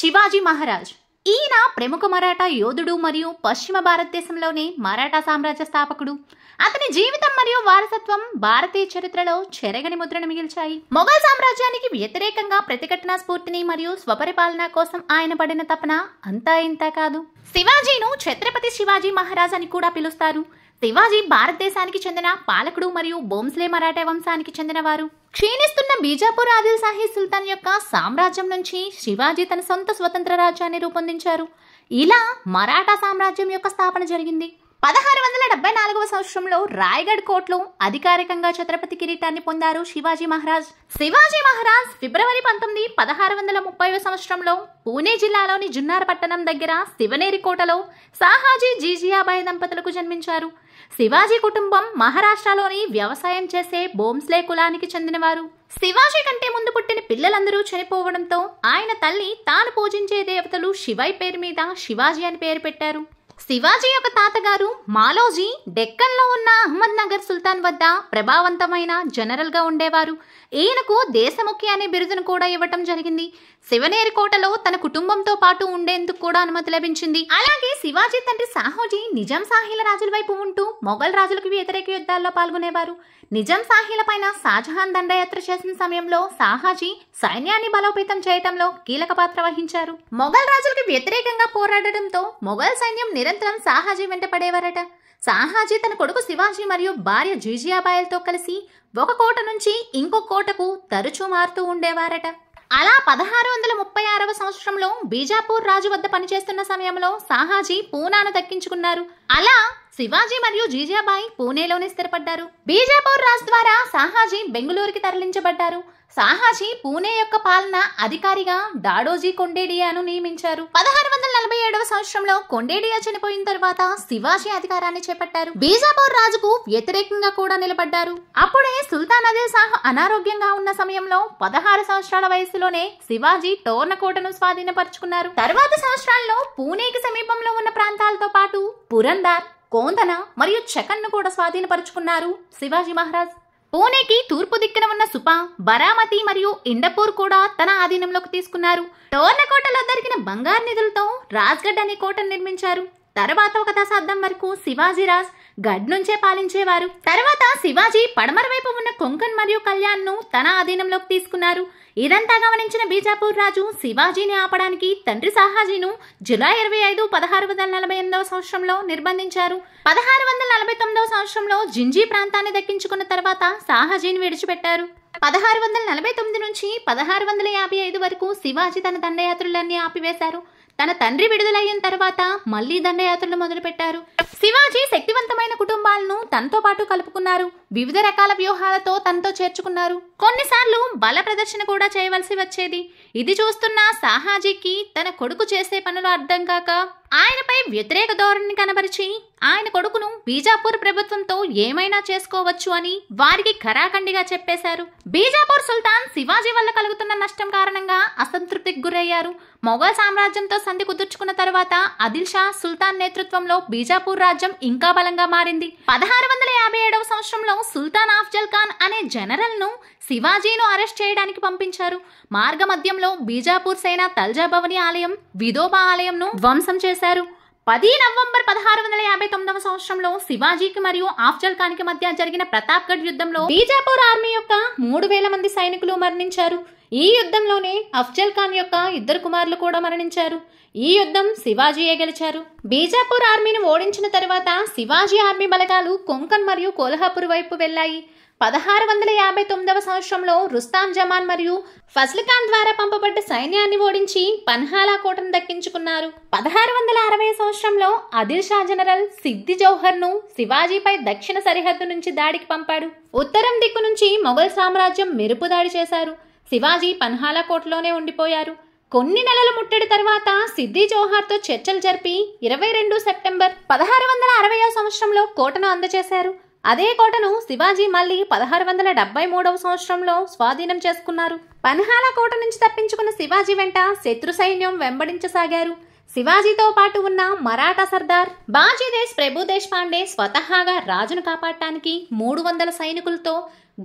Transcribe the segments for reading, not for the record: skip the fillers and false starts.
శివాజీ మహారాజ్. ఈయన ప్రముఖ మరాఠా యోధుడు మరియు పశ్చిమ భారతదేశంలోని మరాఠా సామ్రాజ్య స్థాపకుడు. అతని జీవితం మరియు వారసత్వం భారతీయ చరిత్రలో చెరగని ముద్రను మిగిల్చాయి. మొఘల్ సామ్రాజ్యానికి వ్యతిరేకంగా ప్రతిఘటన స్ఫూర్తిని మరియు స్వపరిపాలన కోసం ఆయన పడిన తపన అంతా ఇంతా కాదు. శివాజీను ఛత్రపతి శివాజీ మహారాజ్ అని కూడా పిలుస్తారు. శివాజీ భారతదేశానికి చెందిన పాలకుడు మరియు భోంస్లే మరాఠా వంశానికి చెందినవారు. క్షీణిస్తున్న బీజాపూర్ ఆదిల్ షాహీ సుల్తాన్ యొక్క సామ్రాజ్యం నుంచి శివాజీ తన సొంత స్వతంత్ర రాజ్యాన్ని రూపొందించారు. ఇలా మరాఠా సామ్రాజ్యం యొక్క స్థాపన జరిగింది. 1674వ సంవత్సరంలో రాయ్గఢ్ కోటలో అధికారికంగా ఛత్రపతి కిరీటాన్ని పొందారు శివాజీ మహారాజ్. శివాజీ మహారాజ్ ఫిబ్రవరి 19, 1630వ సంవత్సరంలో పూణే జిల్లాలోని జున్నార్ పట్టణం దగ్గర శివనేరి కోటలో సాహాజీ జీజియాబాయి దంపతులకు జన్మించారు. శివాజీ కుటుంబం మహారాష్ట్రలోని వ్యవసాయం చేసే భోంస్లే కులానికి చెందినవారు. శివాజీ కంటే ముందు పుట్టిన పిల్లలందరూ చనిపోవడంతో ఆయన తల్లి తాను పూజించే దేవతలు శివై పేరు మీద శివాజీ అని పేరు పెట్టారు. శివాజీ యొక్క తాతగారు మాలోజీ డెక్కన్లో ఉన్న అహ్మద్ నగర్ సుల్తాన్ వద్ద ప్రభావవంతమైన జనరల్ గా ఉండేవారు. ఈయనకు దేశముఖి అనే బిరుదును కూడా ఇవ్వటం జరిగింది. శివనేరి కోటలో తన కుటుంబంతో పాటు ఉండేందుకు కూడా అనుమతి లభించింది. అలాగే శివాజీ తండ్రి సాహోజీ నిజాం సాహీల రాజుల వైపు ఉంటూ మొఘల్ రాజులకు వ్యతిరేక యుద్ధాల్లో పాల్గొనేవారు. నిజాం సాహీల పైన షాజహాన్ దండయాత్ర చేసిన సమయంలో సాహాజీ సైన్యాన్ని బలోపేతం చేయటంలో కీలక పాత్ర వహించారు. మొఘల్ రాజులకు వ్యతిరేకంగా పోరాడడంతో మొఘల్ సైన్యం నిరంతరం సాహాజీ వెంట పడేవారట. సాహాజీ తన కొడుకు శివాజీ మరియు భార్య జీజియాబాయిలతో కలిసి ఒక కోట నుంచి ఇంకో కోటకు తరచూ మారుతూ ఉండేవారట. అలా 1636వ సంవత్సరంలో బీజాపూర్ రాజు వద్ద పనిచేస్తున్న సమయంలో సాహాజీ పూనాను దక్కించుకున్నారు. అలా శివాజీ మరియు జీజియాబాయి పూణేలోనే స్థిరపడ్డారు. బీజాపూర్ రాజు ద్వారా సాహాజీ బెంగుళూరుకి తరలించబడ్డారు. సాహాజీ పూణే యొక్క పాలన అధికారిగా డాడోజీ కొండేడియాను నియమించారు. 1647వ సంవత్సరంలో కొండేడియా చనిపోయిన తర్వాత శివాజీ అధికారాన్ని చేపట్టారు. బీజాపూర్ రాజుకు వ్యతిరేకంగా కూడా నిలబడ్డారు. అప్పుడే సుల్తాన్ ఆదిల్ షాహ్ అనారోగ్యంగా ఉన్న సమయంలో 16 సంవత్సరాల వయసులోనే శివాజీ టోర్నకోటను స్వాధీనపరుచుకున్నారు. తర్వాత సంవత్సరాల్లో పూణేకి సమీపంలో ఉన్న ప్రాంతాలతో పాటు పురందర్, కోందన మరియు చకన్ను కూడా స్వాధీనపరుచుకున్నారు శివాజీ మహారాజ్. పూణేకి తూర్పు దిక్కున ఉన్న సుపా, బరామతి మరియు ఇండపూర్ కూడా తన ఆధీనంలోకి తీసుకున్నారు. టోర్నకోటలో దొరికిన బంగారు నిధులతో రాజ్గఢ్ అనే కోటను నిర్మించారు. తర్వాత ఒక దశాబ్దం వరకు శివాజీ రాజ్ గఢ్ నుంచే పాలించేవారు. తర్వాత శివాజీ పడమర వైపు ఉన్న కొంకన్ మరియు కళ్యాణ్ ను తన ఆధీనంలోకి తీసుకున్నారు. ఇదంతా గమనించిన బీజాపూర్ రాజు శివాజీని ఆపడానికి తండ్రి సాహాజీను జూలై 25, 1648వ సంవత్సరంలో నిర్బంధించారు. 1649వ సంవత్సరంలో జింజీ ప్రాంతాన్ని దక్కించుకున్న తర్వాత సాహాజీని విడిచిపెట్టారు. 1649 నుంచి 1655 వరకు శివాజీ తన దండయాత్రలన్నీ ఆపివేశారు. తన తండ్రి విడుదలయ్యిన తర్వాత మళ్లీ దండయాత్రలు మొదలుపెట్టారు. శివాజీ శక్తివంతమైన కుటుంబాలను తనతో పాటు కలుపుకున్నారు. వివిధ రకాల వ్యూహాలతో తనతో చేర్చుకున్నారు. కొన్నిసార్లు బల ప్రదర్శన కూడా చేయవలసి వచ్చేది. ఇది చూస్తున్న సాహాజీకి తన కొడుకు చేసే పనులు అర్థం కాక ఆయనపై వ్యతిరేక ధోరణిని కనబరిచి ఆయన కొడుకును బీజాపూర్ ప్రభుత్వంతో ఏమైనా చేసుకోవచ్చు అని వారికి ఖరాఖండిగా చెప్పేశారు. బీజాపూర్ సుల్తాన్ శివాజీ వల్ల కలుగుతున్న నష్టం కారణంగా అసంతృప్తికి గురయ్యారు. మొఘల్ సామ్రాజ్యంతో సంధి కుదుర్చుకున్న తర్వాత ఆదిల్ షా సుల్తాన్ నేతృత్వంలో బీజాపూర్ రాజ్యం ఇంకా బలంగా మారింది. 1657వ సంవత్సరంలో సుల్తాన్ ఆఫ్జల్ ఖాన్ అనే జనరల్ ను శివాజీను అరెస్ట్ చేయడానికి పంపించారు. మార్గ మధ్యంలో బీజాపూర్ సేన తల్జా భవని ఆలయం, విదోబా ఆలయంను ధ్వంసం చేశారు. 10 నవంబర్ 1659వ సంవత్సరంలో శివాజీకి మరియు ఆఫ్జల్ ఖాన్ కి మధ్య జరిగిన ప్రతాప్గఢ్ యుద్ధంలో బీజాపూర్ ఆర్మీ యొక్క 3000 మంది సైనికులు మరణించారు. ఈ యుద్ధంలోనే అఫ్జల్ ఖాన్ యొక్క 2 కుమారులు కూడా మరణించారు. ఈ యుద్ధం శివాజీయే గెలిచారు. బీజాపూర్ ఆర్మీని ఓడించిన తర్వాత శివాజీ ఆర్మీ బలగాలు కొంకన్ మరియు కోల్హాపూర్ వైపు వెళ్లాయి. 1659వ సంవత్సరంలో రుస్తాం జమాన్ మరియు ఫజ్ల్ ఖాన్ ద్వారా పంపబడ్డ సైన్యాన్ని ఓడించి పన్హాలా కోటను దక్కించుకున్నారు. 1660 సంవత్సరంలో ఆదిల్ షా జనరల్ సిద్ది జౌహర్ ను శివాజీపై దక్షిణ సరిహద్దు నుంచి దాడికి పంపాడు. ఉత్తరం దిక్కు నుంచి మొఘల్ సామ్రాజ్యం మెరుపు దాడి చేశారు. శివాజీ పన్హాలా కోటలోనే ఉండిపోయారు. కొన్ని నెలల ముట్టడి తర్వాత సిద్ది జౌహర్తో చర్చలు జరిపి 22 సెప్టెంబర్ 1660వ సంవత్సరంలో కోటను అందజేశారు. అదే కోటను శివాజీ మళ్లీ 1673వ సంవత్సరంలో స్వాధీనం చేసుకున్నారు. పన్హాలా కోట నుంచి తప్పించుకున్న శివాజీ వెంట శత్రు సైన్యం వెంబడించసాగారు. శివాజీతో పాటు ఉన్న మరాఠా సర్దార్ బాజీదేశ్ ప్రభు దేశపాండే స్వతహాగా రాజును కాపాడటానికి 300 సైనికులతో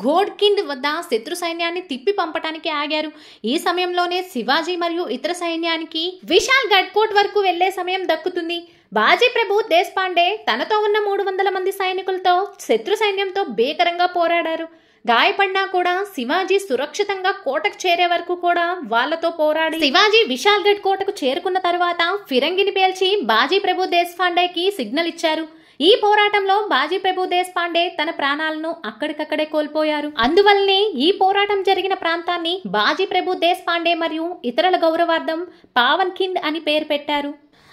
ఘోడ్కిండ్ వద్ద శత్రు సైన్యాన్ని తిప్పి పంపటానికి ఆగారు. ఈ సమయంలోనే శివాజీ మరియు ఇతర సైన్యానికి విశాల్ గఢ్కోట్ వరకు వెళ్లే సమయం దక్కుతుంది. బాజీ ప్రభు దేశపాండే తనతో ఉన్న 300 మంది సైనికులతో శత్రు సైన్యంతో భీకరంగా పోరాడారు. గాయపడినా కూడా శివాజీ సురక్షితంగా కోటకు చేరే వరకు కూడా వాళ్లతో పోరాడి శివాజీ విశాల్ గఢ్ కోటకు చేరుకున్న తర్వాత ఫిరంగిని పేల్చి బాజీ ప్రభు దేశపాండేకి సిగ్నల్ ఇచ్చారు. ఈ పోరాటంలో బాజీ ప్రభు దేశపాండే తన ప్రాణాలను అక్కడికక్కడే కోల్పోయారు. అందువల్లనే ఈ పోరాటం జరిగిన ప్రాంతాన్ని బాజీ ప్రభు దేశపాండే మరియు ఇతరుల గౌరవార్థం పావన్ఖిండ్ అని పేరు పెట్టారు.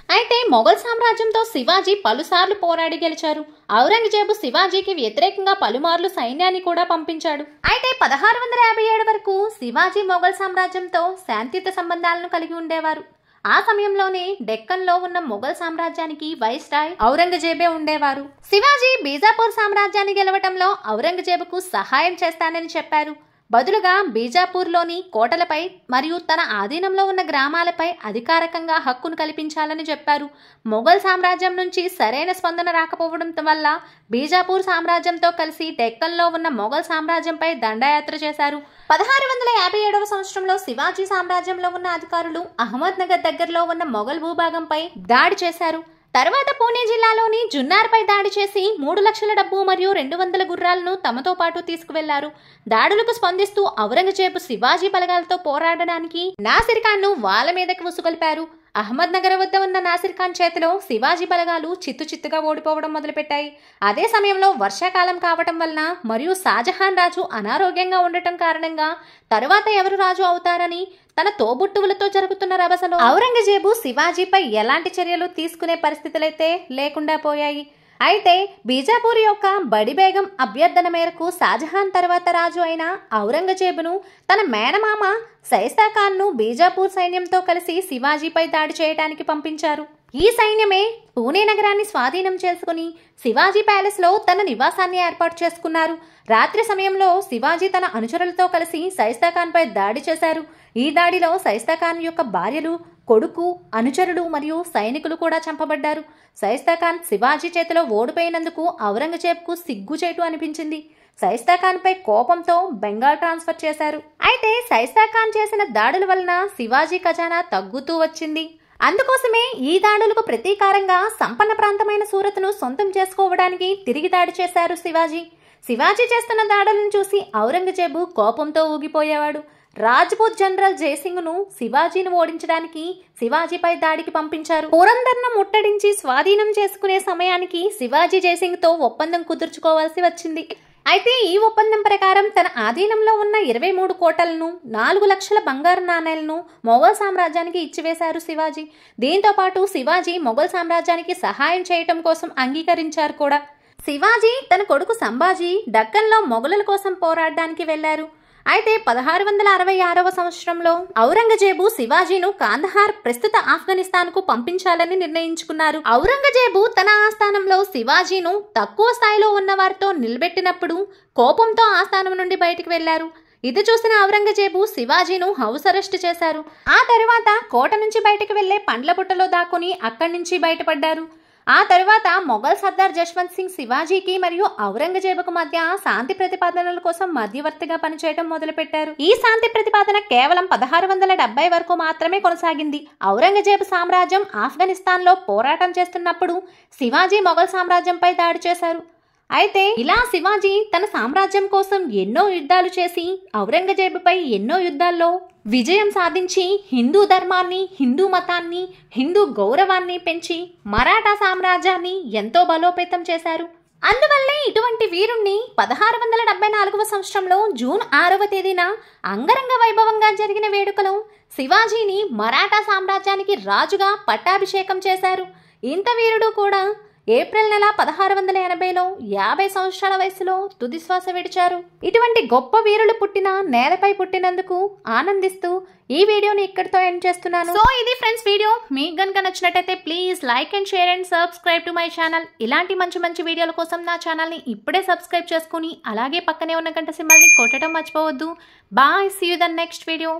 అయితే మొఘల్ సామ్రాజ్యంతో శివాజీ పలుసార్లు పోరాడి గెలిచారు. ఔరంగజేబు శివాజీకి వ్యతిరేకంగా పలుమార్లు సైన్యాన్ని కూడా పంపించాడు. అయితే 1657 వరకు శివాజీ మొఘల్ సామ్రాజ్యంతో శాంతియుత సంబంధాలను కలిగి ఉండేవారు. ఆ సమయంలోనే డెక్కన్లో ఉన్న మొఘల్ సామ్రాజ్యానికి వైస్రాయ్ ఔరంగజేబే ఉండేవారు. శివాజీ బీజాపూర్ సామ్రాజ్యాన్ని గెలవటంలో ఔరంగజేబుకు సహాయం చేస్తానని చెప్పారు. బదులుగా బీజాపూర్లోని కోటలపై మరియు తన ఆధీనంలో ఉన్న గ్రామాలపై అధికారికంగా హక్కును కల్పించాలని చెప్పారు. మొఘల్ సామ్రాజ్యం నుంచి సరైన స్పందన రాకపోవడం వల్ల బీజాపూర్ సామ్రాజ్యంతో కలిసి డెక్కన్లో ఉన్న మొఘల్ సామ్రాజ్యంపై దండయాత్ర చేశారు. 1657 సంవత్సరంలో శివాజీ సామ్రాజ్యంలో ఉన్న అధికారులు అహ్మద్ నగర్ దగ్గరలో ఉన్న మొఘల్ భూభాగంపై దాడి చేశారు. తర్వాత పూణే జిల్లాలోని జున్నార్పై దాడి చేసి 3 లక్షల డబ్బు మరియు 200 గుర్రాలను తమతో పాటు తీసుకువెళ్లారు. దాడులకు స్పందిస్తూ ఔరంగజేబు శివాజీ బలగాలతో పోరాడడానికి నాసిర్ ఖాన్ను వాళ్ళ మీదకి ఉసుగొల్పారు. అహ్మద్ నగర్ వద్ద ఉన్న నాసిర్ ఖాన్ చేతిలో శివాజీ బలగాలు చిత్తుచిత్తుగా ఓడిపోవడం మొదలుపెట్టాయి. అదే సమయంలో వర్షాకాలం కావటం వలన మరియు షాజహాన్ రాజు అనారోగ్యంగా ఉండటం కారణంగా తరువాత ఎవరు రాజు అవుతారని తన తోబుట్టువులతో జరుగుతున్న రభసలో ఔరంగజేబు శివాజీపై ఎలాంటి చర్యలు తీసుకునే పరిస్థితులైతే లేకుండా పోయాయి. అయితే బీజాపూర్ యొక్క బడి బేగం అభ్యర్థన మేరకు షాజహాన్ తర్వాత రాజు అయిన ఔరంగజేబును తన మేనమామ షైస్తా ఖాన్ను బీజాపూర్ సైన్యంతో కలిసి శివాజీపై దాడి చేయడానికి పంపించారు. ఈ సైన్యమే పూణే నగరాన్ని స్వాధీనం చేసుకుని శివాజీ ప్యాలెస్ లో తన నివాసాన్ని ఏర్పాటు చేసుకున్నారు. రాత్రి సమయంలో శివాజీ తన అనుచరులతో కలిసి షైస్తా ఖాన్ పై దాడి చేశారు. ఈ దాడిలో షైస్తా ఖాన్ యొక్క భార్యలు, కొడుకు, అనుచరుడు మరియు సైనికులు కూడా చంపబడ్డారు. షైస్తా ఖాన్ శివాజీ చేతిలో ఓడిపోయినందుకు ఔరంగజేబుకు సిగ్గుచేటు అనిపించింది. షైస్తా ఖాన్ పై కోపంతో బెంగాల్ ట్రాన్స్ఫర్ చేశారు. అయితే షైస్తా ఖాన్ చేసిన దాడుల వలన శివాజీ ఖజానా తగ్గుతూ వచ్చింది. అందుకోసమే ఈ దాడులకు ప్రతీకారంగా సంపన్న ప్రాంతమైన సూరత్ను సొంతం చేసుకోవడానికి తిరిగి దాడి చేశారు శివాజీ. శివాజీ చేస్తున్న దాడులను చూసి ఔరంగజేబు కోపంతో ఊగిపోయేవాడు. రాజ్పూత్ జనరల్ జయసింగ్ ను శివాజీని ఓడించడానికి శివాజీపై దాడికి పంపించారు. పురందర్ను ముట్టడించి స్వాధీనం చేసుకునే సమయానికి శివాజీ జయసింగ్ తో ఒప్పందం కుదుర్చుకోవాల్సి వచ్చింది. అయితే ఈ ఒప్పందం ప్రకారం తన ఆధీనంలో ఉన్న 23 కోటలను 4 లక్షల బంగారు నాణేలను మొఘల్ సామ్రాజ్యానికి ఇచ్చివేశారు శివాజీ. దీంతో పాటు శివాజీ మొఘల్ సామ్రాజ్యానికి సహాయం చేయటం కోసం అంగీకరించారు కూడా. శివాజీ తన కొడుకు సంభాజీ డక్కన్లో మొఘలుల కోసం పోరాడడానికి వెళ్లారు. అయితే 1666 సంవత్సరంలో ఔరంగజేబు శివాజీను కాందహార్ ప్రస్తుత ఆఫ్ఘనిస్తాన్ కు పంపించాలని నిర్ణయించుకున్నారు. ఔరంగజేబు తన ఆస్థానంలో శివాజీను తక్కువ స్థాయిలో ఉన్న వారితో నిలబెట్టినప్పుడు కోపంతో ఆస్థానం నుండి బయటికి వెళ్లారు. ఇది చూసిన ఔరంగజేబు శివాజీను హౌస్ అరెస్ట్ చేశారు. ఆ తరువాత కోట నుంచి బయటికి వెళ్లే పండ్ల బుట్టలో దాక్కుని అక్కడి నుంచి బయటపడ్డారు. ఆ తరువాత మొఘల్ సర్దార్ జశ్వంత్ సింగ్ శివాజీకి మరియు ఔరంగజేబుకు మధ్య శాంతి ప్రతిపాదనల కోసం మధ్యవర్తిగా పనిచేయడం మొదలుపెట్టారు. ఈ శాంతి ప్రతిపాదన కేవలం 1670 వరకు మాత్రమే కొనసాగింది. ఔరంగజేబు సామ్రాజ్యం ఆఫ్ఘనిస్తాన్ లో పోరాటం చేస్తున్నప్పుడు శివాజీ మొఘల్ సామ్రాజ్యంపై దాడి చేశారు. అయితే ఇలా శివాజీ తన సామ్రాజ్యం కోసం ఎన్నో యుద్ధాలు చేసి ఔరంగజేబుపై ఎన్నో యుద్ధాల్లో విజయం సాధించి హిందూ ధర్మాన్ని, హిందూ మతాన్ని, హిందూ గౌరవాన్ని పెంచి మరాఠా సామ్రాజ్యాన్ని ఎంతో బలోపేతం చేశారు. అందువల్లే ఇటువంటి వీరుణ్ణి 1674 సంవత్సరంలో జూన్ 6వ తేదీన అంగరంగ వైభవంగా జరిగిన వేడుకలో శివాజీని మరాఠా సామ్రాజ్యానికి రాజుగా పట్టాభిషేకం చేశారు. ఇంత వీరుడు కూడా ఏప్రిల్ నెల 1680లో 50 సంవత్సరాల వయసులో తుదిశ్వాస విడిచారు. ఇటువంటి గొప్ప వీరులు పుట్టిన నేలపై పుట్టినందుకు ఆనందిస్తూ ఈ వీడియోని ఇక్కడితో ఎండ్ చేస్తున్నాను. సో ఇది ఫ్రెండ్స్ వీడియో. మీకు గనుక నచ్చినట్టయితే please like and share and subscribe to my channel. ఇలాంటి మంచి మంచి వీడియోల కోసం నా ఛానల్ని ఇప్పుడే సబ్స్క్రైబ్ చేసుకుని అలాగే పక్కనే ఉన్న గంట సింబల్ని కొట్టడం మర్చిపోవద్దు. Bye, see you the next video.